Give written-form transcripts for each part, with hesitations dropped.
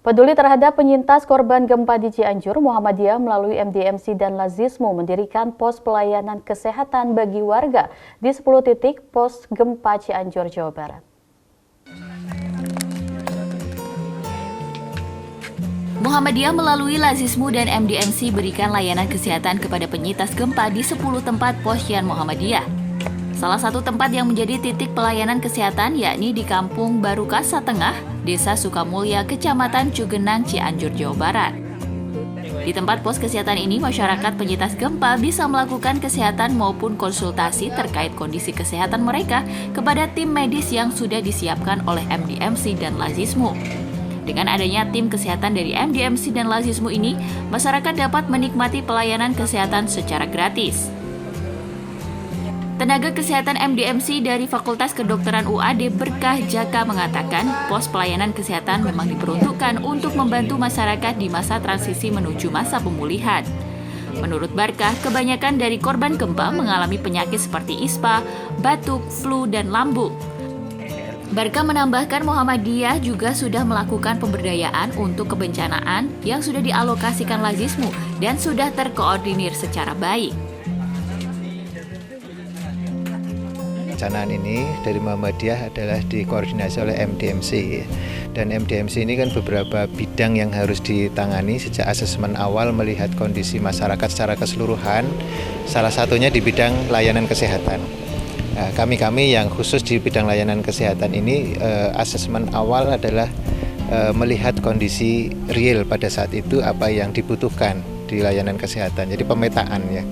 Peduli terhadap penyintas korban gempa di Cianjur, Muhammadiyah melalui MDMC dan Lazismu mendirikan pos pelayanan kesehatan bagi warga di 10 titik pos gempa Cianjur, Jawa Barat. Muhammadiyah melalui Lazismu dan MDMC berikan layanan kesehatan kepada penyintas gempa di 10 tempat posyandu Muhammadiyah. Salah satu tempat yang menjadi titik pelayanan kesehatan yakni di Kampung Baru Kasa Tengah, Desa Sukamulya, Kecamatan Cugenang, Cianjur, Jawa Barat. Di tempat pos kesehatan ini, masyarakat penyintas gempa bisa melakukan kesehatan maupun konsultasi terkait kondisi kesehatan mereka kepada tim medis yang sudah disiapkan oleh MDMC dan Lazismu. Dengan adanya tim kesehatan dari MDMC dan Lazismu ini, masyarakat dapat menikmati pelayanan kesehatan secara gratis. Tenaga kesehatan MDMC dari Fakultas Kedokteran UAD Berkah Jaka mengatakan, pos pelayanan kesehatan memang diperuntukkan untuk membantu masyarakat di masa transisi menuju masa pemulihan. Menurut Barkah, kebanyakan dari korban gempa mengalami penyakit seperti ispa, batuk, flu, dan lambung. Barkah menambahkan Muhammadiyah juga sudah melakukan pemberdayaan untuk kebencanaan yang sudah dialokasikan Lazismu dan sudah terkoordinir secara baik. Perencanaan ini dari Muhammadiyah adalah dikoordinasi oleh MDMC, dan MDMC ini kan beberapa bidang yang harus ditangani sejak asesmen awal melihat kondisi masyarakat secara keseluruhan, salah satunya di bidang layanan kesehatan. Nah, kami yang khusus di bidang layanan kesehatan ini asesmen awal adalah melihat kondisi real pada saat itu apa yang dibutuhkan di layanan kesehatan, jadi pemetaan ya.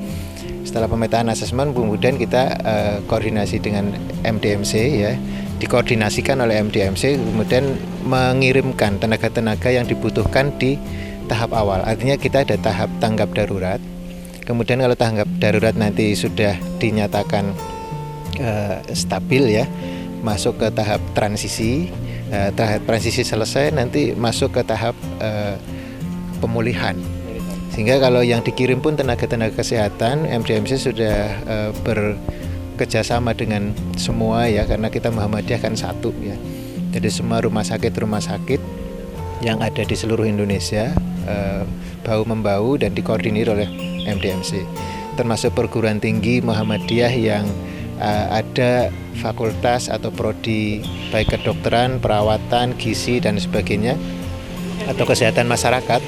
Setelah pemetaan asesmen, kemudian kita koordinasi dengan MDMC ya, dikoordinasikan oleh MDMC, kemudian mengirimkan tenaga-tenaga yang dibutuhkan di tahap awal. Artinya kita ada tahap tanggap darurat. Kemudian kalau tanggap darurat nanti sudah dinyatakan stabil ya, masuk ke tahap transisi. Tahap transisi selesai, nanti masuk ke tahap pemulihan. Sehingga kalau yang dikirim pun tenaga-tenaga kesehatan, MDMC sudah bekerja sama dengan semua ya, karena kita Muhammadiyah kan satu ya. Jadi semua rumah sakit yang ada di seluruh Indonesia bahu-membahu dan dikoordinir oleh MDMC. Termasuk perguruan tinggi Muhammadiyah yang ada fakultas atau prodi baik kedokteran, perawatan, gizi dan sebagainya, atau kesehatan masyarakat.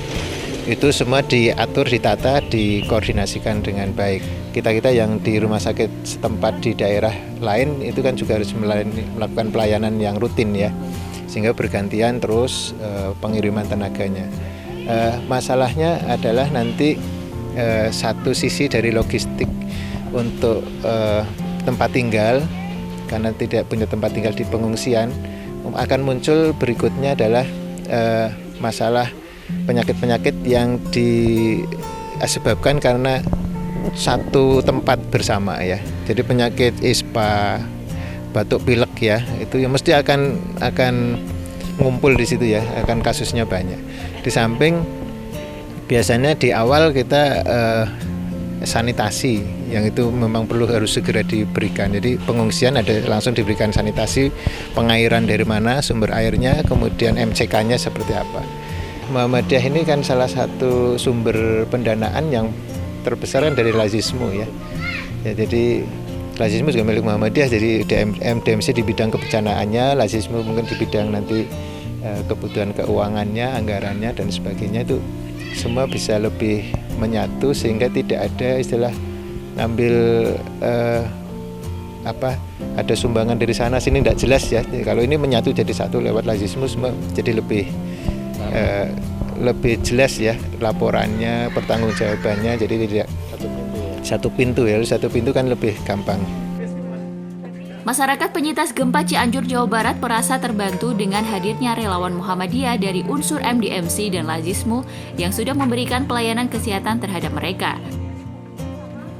Itu semua diatur, ditata, dikoordinasikan dengan baik. Kita yang di rumah sakit setempat di daerah lain itu kan juga harus melakukan pelayanan yang rutin ya, sehingga bergantian terus pengiriman tenaganya. Masalahnya adalah nanti satu sisi dari logistik untuk tempat tinggal, karena tidak punya tempat tinggal di pengungsian, akan muncul berikutnya adalah masalah penyakit-penyakit yang disebabkan karena satu tempat bersama ya. Jadi penyakit ispa, batuk pilek ya, itu yang mesti akan ngumpul di situ ya, akan kasusnya banyak. Di samping biasanya di awal kita sanitasi yang itu memang harus segera diberikan. Jadi pengungsian ada langsung diberikan sanitasi, pengairan dari mana, sumber airnya, kemudian MCK-nya seperti apa. Muhammadiyah ini kan salah satu sumber pendanaan yang terbesar kan dari Lazismu ya. Jadi Lazismu juga milik Muhammadiyah, jadi MDMC di bidang kebencanaannya, Lazismu mungkin di bidang nanti kebutuhan keuangannya, anggarannya dan sebagainya, itu semua bisa lebih menyatu sehingga tidak ada istilah ngambil ada sumbangan dari sana sini tidak jelas ya. Jadi, kalau ini menyatu jadi satu lewat Lazismu, semua jadi lebih jelas ya laporannya, pertanggungjawabannya, jadi tidak satu pintu ya. Satu pintu kan lebih gampang. Masyarakat penyintas gempa Cianjur, Jawa Barat merasa terbantu dengan hadirnya relawan Muhammadiyah dari unsur MDMC dan Lazismu yang sudah memberikan pelayanan kesehatan terhadap mereka.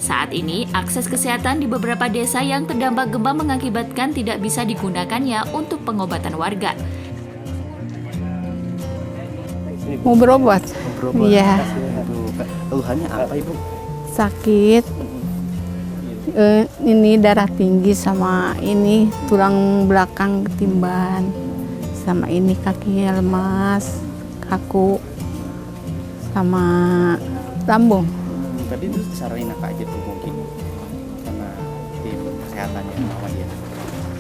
Saat ini, akses kesehatan di beberapa desa yang terdampak gempa mengakibatkan tidak bisa digunakannya untuk pengobatan warga. Mau berobat? Iya. Keluhannya apa Ibu? Sakit. Ini darah tinggi sama ini tulang belakang ketimban. Sama ini kakinya lemas. kaku sama lambung. Tadi itu disaranin apa aja tuh mungkin sama tim kesehatannya Muhammadiyah?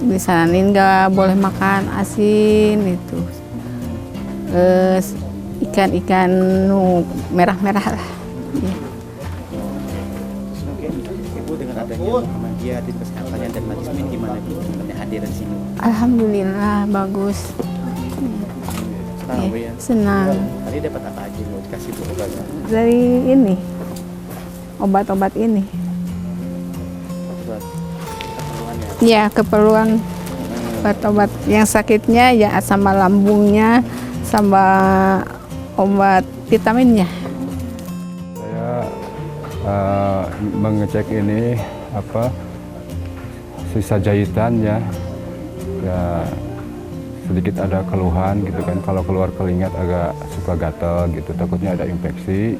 Disaranin nggak boleh makan asin itu. Ikan-ikan merah-merah lah. Ya. Terus mungkin Ibu dengan adanya Muhammadiyah, tim kesehatannya dan Lazismu gimana Bu sebenarnya hadir di sini? Alhamdulillah bagus. Senang Bu ya? Senang. Tadi dapat apa aja Bu? Dikasih Bu obatnya? Dari ini obat-obat ini. Buat keperluannya. Ya keperluan obat-obat yang sakitnya ya sama lambungnya sama obat vitaminnya. Saya mengecek ini sisa jahitan ya sedikit ada keluhan gitu kan, kalau keluar keringat agak suka gatel gitu, takutnya ada infeksi.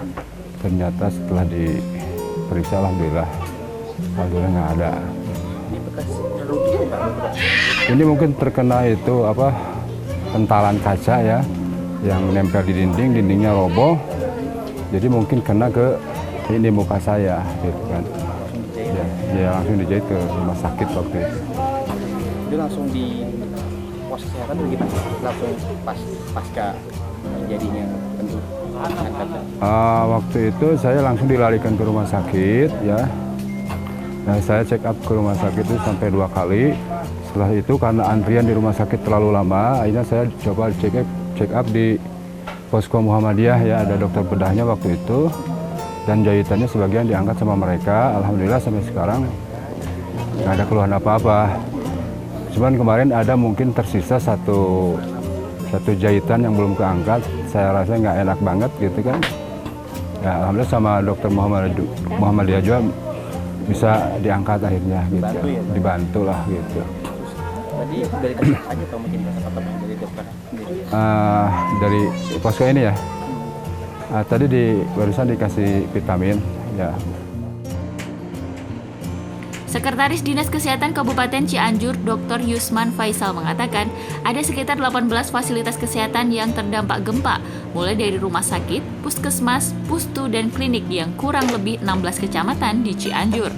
Ternyata setelah diperiksa alhamdulillah nggak ada. Ini bekas terluka Pak? Ini mungkin terkena itu pentalan kaca ya yang nempel di dindingnya roboh, jadi mungkin kena ke ini muka saya gitu kan. Ya langsung dijahit ke rumah sakit waktu itu. Itu langsung di pos kesehatan begitu, langsung pasca jadinya bentuk angkatan. Waktu itu saya langsung dilarikan ke rumah sakit ya. Nah, saya check up ke rumah sakit itu sampai 2 kali. Setelah itu karena antrian di rumah sakit terlalu lama, akhirnya saya coba check up di posko Muhammadiyah ya, ada dokter bedahnya waktu itu. Dan jahitannya sebagian diangkat sama mereka. Alhamdulillah sampai sekarang nggak ada keluhan apa-apa. Cuman kemarin ada mungkin tersisa satu jahitan yang belum keangkat. Saya rasa nggak enak banget gitu kan. Ya, alhamdulillah sama dokter Muhammadiyah juga bisa diangkat akhirnya gitu. Dibantu lah gitu. Tadi dari kesehatan aja atau mungkin kesehatan dari dokter sendiri? Dari posko ini ya. Tadi barusan dikasih vitamin ya. Sekretaris Dinas Kesehatan Kabupaten Cianjur, Dr. Yusman Faisal mengatakan ada sekitar 18 fasilitas kesehatan yang terdampak gempa, mulai dari rumah sakit, puskesmas, pustu, dan klinik yang kurang lebih 16 kecamatan di Cianjur.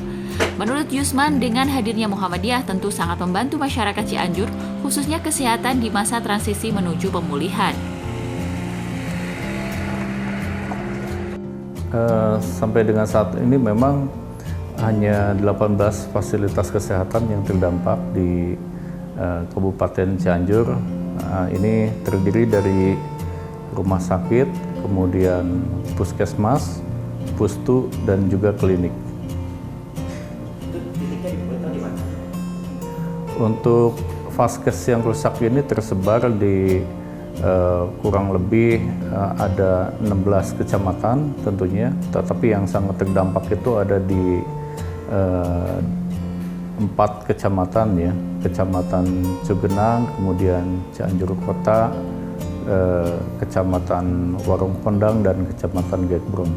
Menurut Yusman, dengan hadirnya Muhammadiyah tentu sangat membantu masyarakat Cianjur, khususnya kesehatan di masa transisi menuju pemulihan. Sampai dengan saat ini memang hanya 18 fasilitas kesehatan yang terdampak di Kabupaten Cianjur. Ini terdiri dari rumah sakit, kemudian puskesmas, pustu, dan juga klinik. Untuk vaskes yang rusak ini tersebar di kurang lebih ada 16 kecamatan tentunya, tetapi yang sangat terdampak itu ada di 4 kecamatan ya, Kecamatan Cugenang, kemudian Cianjur Kota, Kecamatan Warung Kondang, dan Kecamatan Gekbrong.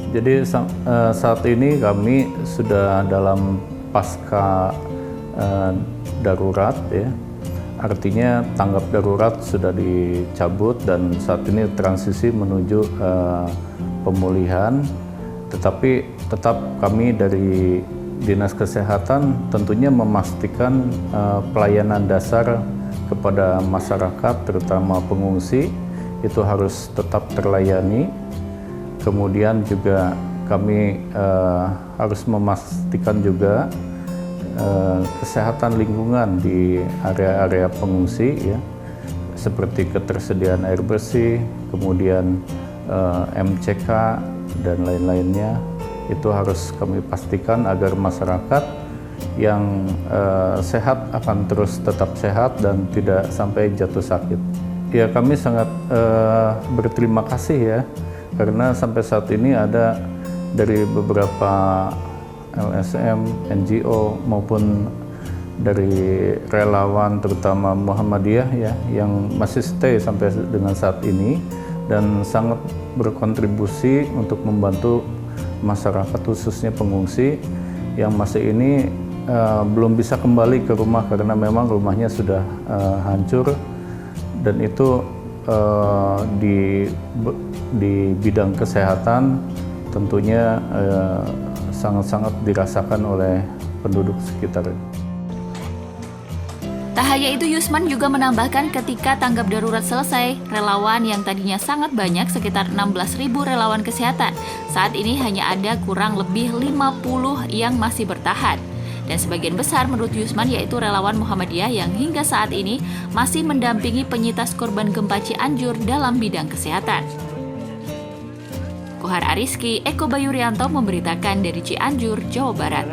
Jadi saat ini kami sudah dalam pasca darurat ya. Artinya tanggap darurat sudah dicabut dan saat ini transisi menuju pemulihan. Tetapi tetap kami dari Dinas Kesehatan tentunya memastikan pelayanan dasar kepada masyarakat, terutama pengungsi, itu harus tetap terlayani. Kemudian juga kami harus memastikan juga kesehatan lingkungan di area-area pengungsi ya, seperti ketersediaan air bersih, kemudian MCK dan lain-lainnya, itu harus kami pastikan agar masyarakat yang sehat akan terus tetap sehat dan tidak sampai jatuh sakit. Ya, kami sangat berterima kasih ya, karena sampai saat ini ada dari beberapa LSM, NGO maupun dari relawan terutama Muhammadiyah ya, yang masih stay sampai dengan saat ini dan sangat berkontribusi untuk membantu masyarakat khususnya pengungsi yang masih ini belum bisa kembali ke rumah karena memang rumahnya sudah hancur, dan itu di bidang kesehatan tentunya sangat-sangat dirasakan oleh penduduk sekitar. Tak hanya itu, Yusman juga menambahkan ketika tanggap darurat selesai, relawan yang tadinya sangat banyak sekitar 16.000 relawan kesehatan, saat ini hanya ada kurang lebih 50 yang masih bertahan. Dan sebagian besar menurut Yusman yaitu relawan Muhammadiyah yang hingga saat ini masih mendampingi penyintas korban gempa Cianjur dalam bidang kesehatan. Kohar Ariski, Eko Bayurianto memberitakan dari Cianjur, Jawa Barat.